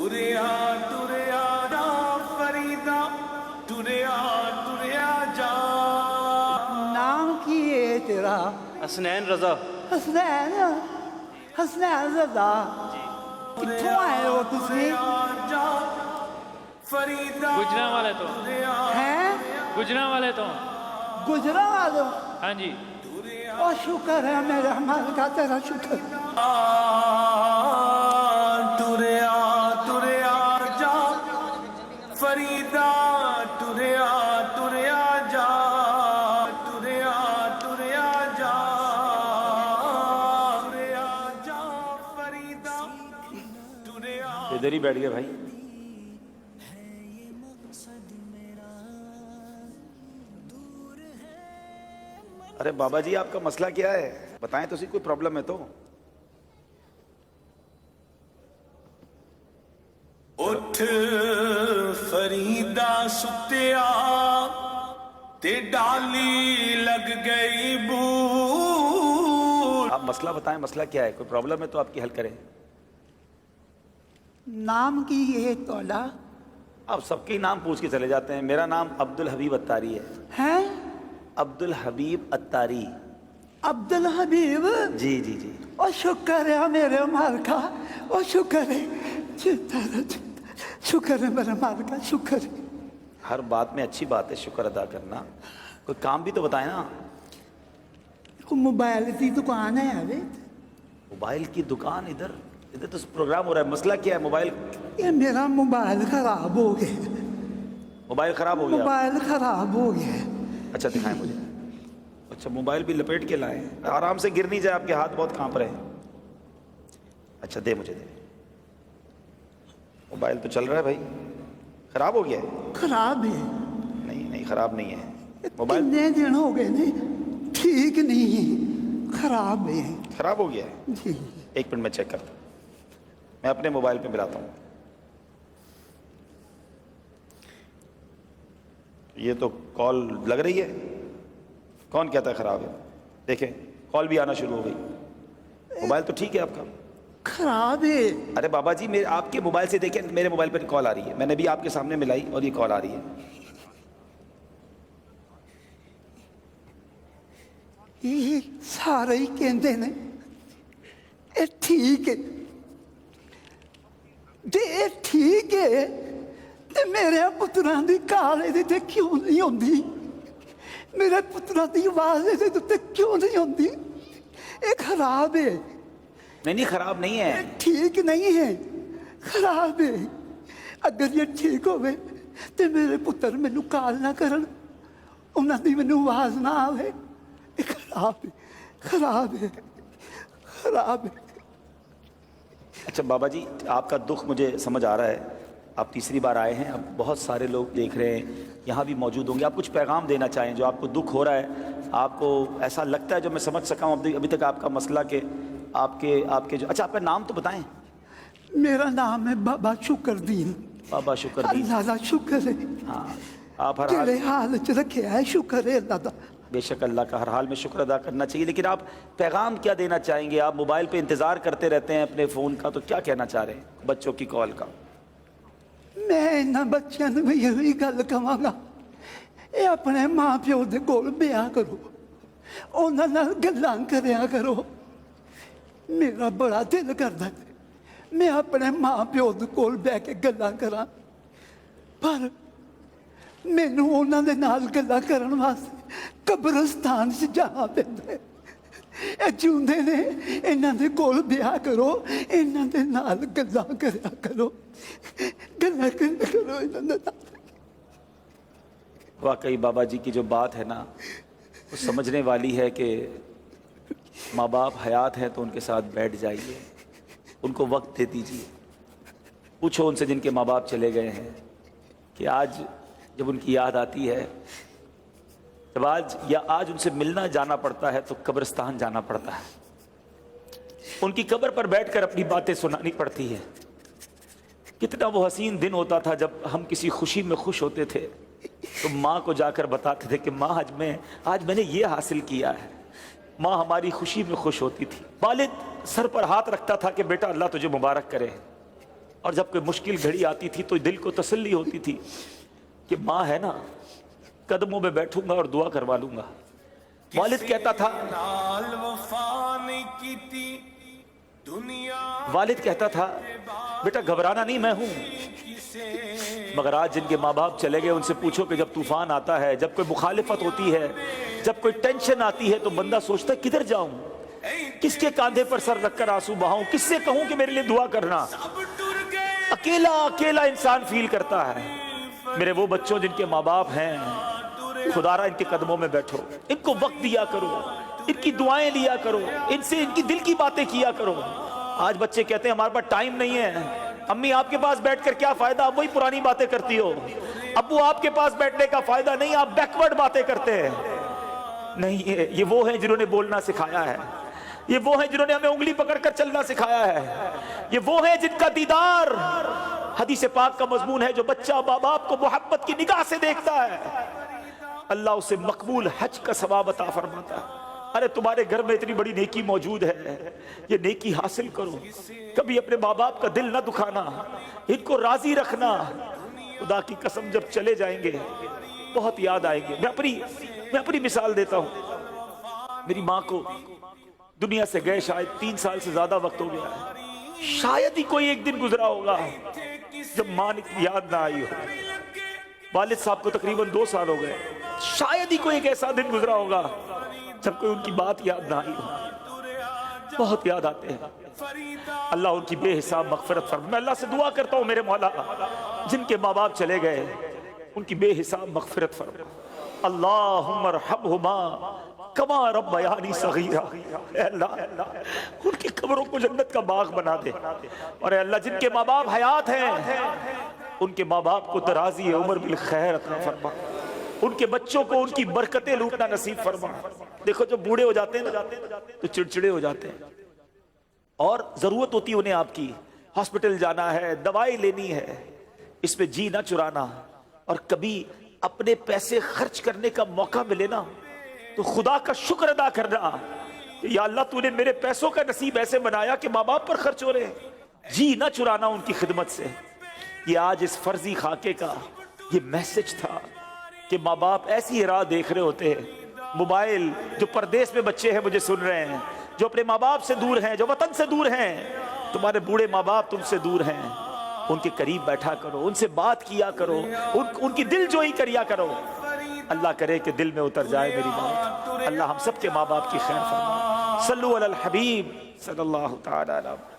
टुरिया टुरिया जा फरीदा, टुरिया टुरिया जा। नाम की है तेरा? हसनैन रजा। हसनैन, हसनैन रजा। कित्थों आए हो तुसी? फरीदा गुजरांवाले तो। हैं? गुजरांवाले तो। गुजरांवाले? हाँ जी। और शुक्र है मेरे मालिक का, तेरा शुक्र। टुरिया टुरिया जा फरीदा, टुरिया टुरिया जा, टुरिया टुरिया जा, टुरिया जा फरीदा, टुरिया। इधर ही बैठ गए भाई। अरे बाबा जी आपका मसला क्या है, बताएं तो सही, कोई प्रॉब्लम है तो। उठ फरीदा सुतिया ते डाली लग गई बूट। आप मसला बताएं, मसला क्या है, कोई प्रॉब्लम है तो आपकी हल करें। नाम की है तोला? आप सबके ही नाम पूछ के चले जाते हैं। मेरा नाम अब्दुल हबीब अत्तारी है। हैं? अब्दुल हबीब अत्तारी। अब्दुल हबीब? जी जी जी। और शुक्र है मेरे मालिक का, और शुक्र है, शुक्र है मेरे मालिक का, शुक्र है। हर बात में अच्छी बात है शुक्र अदा करना। कोई काम भी तो बताएं ना। मोबाइल की दुकान है अभी। मोबाइल की दुकान? इधर इधर तो प्रोग्राम हो रहा है। मसला क्या है? मोबाइल? ये मेरा मोबाइल खराब हो गया। मोबाइल खराब हो गया? मोबाइल खराब हो गया। अच्छा दिखाएं मुझे। अच्छा मोबाइल भी लपेट के लाएं, आराम से गिर नहीं जाए, आपके हाथ बहुत कांप रहे हैं। अच्छा दे मुझे, दे। मोबाइल तो चल रहा है भाई, खराब हो गया है? खराब है? नहीं नहीं खराब नहीं है मोबाइल। कितने दिन हो गए ने, ठीक नहीं है, खराब है। खराब हो गया है? जी। एक मिनट में चेक करता हूँ, मैं अपने मोबाइल पे मिलाता हूँ। ये तो कॉल लग रही है। कौन कहता है खराब है? देखें कॉल भी आना शुरू हो गई। मोबाइल तो ठीक है आपका? खराब है। अरे बाबा जी मेरे आपके मोबाइल से देखें, मेरे मोबाइल पर कॉल आ रही है। मैंने भी आपके सामने मिलाई और ये कॉल आ रही है। ये सारे ही कहते ने ये ठीक है, जे ये ठीक है ते मेरे पुत्रां दी काल इहदे ते क्यों नहीं होंदी? मेरे पुत्रां दी आवाज इहदे ते क्यों नहीं होंदी? ये खराब है। नहीं नहीं खराब नहीं है। ठीक नहीं है, खराब है। अगर ये ठीक होवे ते मेरे पुत्र मैनू काल ना करन, उन्हां दी मैनू आवाज ना आवे। ये खराब है, खराब है, खराब है। अच्छा बाबा जी आपका दुख मुझे समझ आ रहा है। आप तीसरी बार आए हैं, अब बहुत सारे लोग देख रहे हैं, यहाँ भी मौजूद होंगे। आप कुछ पैगाम देना चाहें जो आपको दुख हो रहा है, आपको ऐसा लगता है जो मैं समझ सका हूँ अभी तक आपका मसला के आपके जो। अच्छा आपका नाम तो बताएं। मेरा नाम है बाबा शुक्रदीन। बाबा शुक्रदीन। अल्लाह दा शुक्र है। हाँ आप हर तेरे हाल, हाल च रखे है, शुक्र है अल्लाह दा। बेशक अल्लाह का हर हाल में शुक्र अदा करना चाहिए, लेकिन आप पैगाम क्या देना चाहेंगे? आप मोबाइल पे इंतज़ार करते रहते हैं अपने फ़ोन का, तो क्या कहना चाह रहे हैं बच्चों की कॉल का? मैं इन्हां बच्चों नूं यही गल कहांगा, ये अपने माँ प्यो दे कोल ब्याह करो, उन्हां नाल गल्लां करया करो। मेरा बड़ा दिल करदा है मैं अपने माँ प्यो दे कोल बैठ के गल्लां करां, पर मैनू उन्हां दे नाल गल्लां करन वास्ते कब्रिस्तान च जाना पैंदा है। ਇਹ ਜਿਉਂਦੇ ਨੇ ਇਹਨਾਂ ਦੇ ਕੋਲ ਵਿਆਹ ਕਰੋ, ਇਹਨਾਂ ਦੇ ਨਾਲ ਗੱਲਾਂ ਕਰਿਆ ਕਰੋ, ਗੱਲਾਂ ਕਰਿਆ ਕਰੋ ਇਹਨਾਂ ਦੇ ਨਾਲ। वाकई बाबा जी की जो बात है ना वो समझने वाली है कि माँ बाप हयात हैं तो उनके साथ बैठ जाइए, उनको वक्त दे दीजिए। पूछो उनसे जिनके माँ बाप चले गए हैं कि आज जब उनकी याद आती है, जब आज उनसे मिलना जाना पड़ता है तो कब्रिस्तान जाना पड़ता है, उनकी कब्र पर बैठकर अपनी बातें सुनानी पड़ती है। कितना वो हसीन दिन होता था जब हम किसी खुशी में खुश होते थे तो माँ को जाकर बताते थे कि माँ आज मैंने ये हासिल किया है। माँ हमारी खुशी में खुश होती थी। वालिद सर पर हाथ रखता था कि बेटा अल्लाह तुझे मुबारक करे, اور جب کوئی مشکل گھڑی آتی تھی تو دل کو تسلی ہوتی تھی کہ ماں ہے نا، قدموں میں بیٹھوں گا اور دعا کروا لوں گا۔ والد کہتا تھا نال وفا نہیں کیتی دنیا والد کہتا تھا بیٹا گھبرانا نہیں، میں ہوں۔ کسے مگر آج جن کے ماں باپ چلے گئے ان سے پوچھو کہ جب طوفان آتا ہے، جب کوئی مخالفت ہوتی ہے، جب کوئی ٹینشن آتی ہے تو بندہ سوچتا ہے کدھر جاؤں، کس کے کاندھے پر سر رکھ کر آنسو بہاؤں، کس سے کہوں کہ میرے لیے دعا کرنا۔ اب ٹر گئے اکیلا اکیلا انسان فیل کرتا ہے۔ میرے وہ بچوں جن کے ماں باپ ہیں، خدا را ان کے قدموں میں بیٹھو، ان کو وقت دیا کرو، ان کی دعائیں لیا کرو، ان سے ان کی دل کی باتیں کیا کرو۔ آج بچے کہتے ہیں ہمارے پاس ٹائم نہیں ہے، امی آپ کے پاس بیٹھ کر کیا فائدہ، آپ وہی پرانی باتیں کرتی ہو، ابو آپ کے پاس بیٹھنے کا فائدہ نہیں، آپ بیکورڈ باتیں کرتے ہیں۔ نہیں، یہ وہ ہیں جنہوں نے بولنا سکھایا ہے، یہ وہ ہیں جنہوں نے ہمیں انگلی پکڑ کر چلنا سکھایا ہے، یہ وہ ہیں جن کا دیدار حدیث پاک کا مضمون ہے۔ جو بچہ ماں باپ کو محبت کی نگاہ سے دیکھتا ہے اللہ اسے مقبول حج کا ثواب عطا فرماتا ہے۔ ارے تمہارے گھر میں اتنی بڑی نیکی موجود ہے، یہ نیکی حاصل کرو، کبھی اپنے ماں باپ کا دل نہ دکھانا، ان کو راضی رکھنا۔ خدا کی قسم جب چلے جائیں گے بہت یاد آئیں گے۔ میں اپنی مثال دیتا ہوں، میری ماں کو دنیا سے گئے شاید 3 سال سے زیادہ وقت ہو گیا ہے، شاید ہی کوئی ایک دن گزرا ہوگا جب ماں کی یاد نہ آئی ہو۔ والد صاحب کو تقریباً 2 سال ہو گئے، شاید ہی کوئی ایک ایسا دن گزرا ہوگا جب کوئی ان کی بات یاد نہ آئی ہو۔ بہت یاد آتے ہیں۔ اللہ ان کی بے حساب مغفرت فرمائے۔ میں اللہ سے دعا کرتا ہوں میرے مولا جن کے ماں باپ چلے گئے ان کی بے حساب مغفرت فرما۔ اللہم ارحمہما کما ربیانی صغیرا۔ اے اللہ ان کی قبروں کو جنت کا باغ بنا دے، اور اے اللہ جن کے ماں باپ حیات ہیں ان کے ماں باپ کو درازی عمر بالخیر عطا فرما، ان کے بچوں کو ان کی برکتیں لوٹنا نصیب فرما۔ دیکھو جب بوڑھے ہو جاتے ہیں تو چڑچڑے ہو جاتے ہیں، اور ضرورت ہوتی ہے انہیں آپ کی، ہاسپٹل جانا ہے، دوائی لینی ہے، اس میں جی نہ چرانا، اور کبھی اپنے پیسے خرچ کرنے کا موقع ملے نا تو خدا کا شکر ادا کرنا کہ یا اللہ تو نے میرے پیسوں کا نصیب ایسے بنایا کہ ماں باپ پر خرچ ہو رہے ہیں۔ جی نہ چرانا ان کی خدمت سے۔ یہ آج اس فرضی خاکے کا یہ میسج تھا کہ ماں باپ ایسی راہ دیکھ رہے ہوتے ہیں۔ موبائل، جو پردیس میں بچے ہیں مجھے سن رہے ہیں، جو اپنے ماں باپ سے دور ہیں، جو وطن سے دور ہیں، تمہارے بوڑھے ماں باپ تم سے دور ہیں، ان کے قریب بیٹھا کرو، ان سے بات کیا کرو، ان کی دل جوئی کریا کرو۔ اللہ کرے کہ دل میں اتر جائے میری بات۔ اللہ ہم سب کے ماں باپ کی خیر فرما۔ صلو علی الحبیب صلی اللہ تعالی علیہ وسلم۔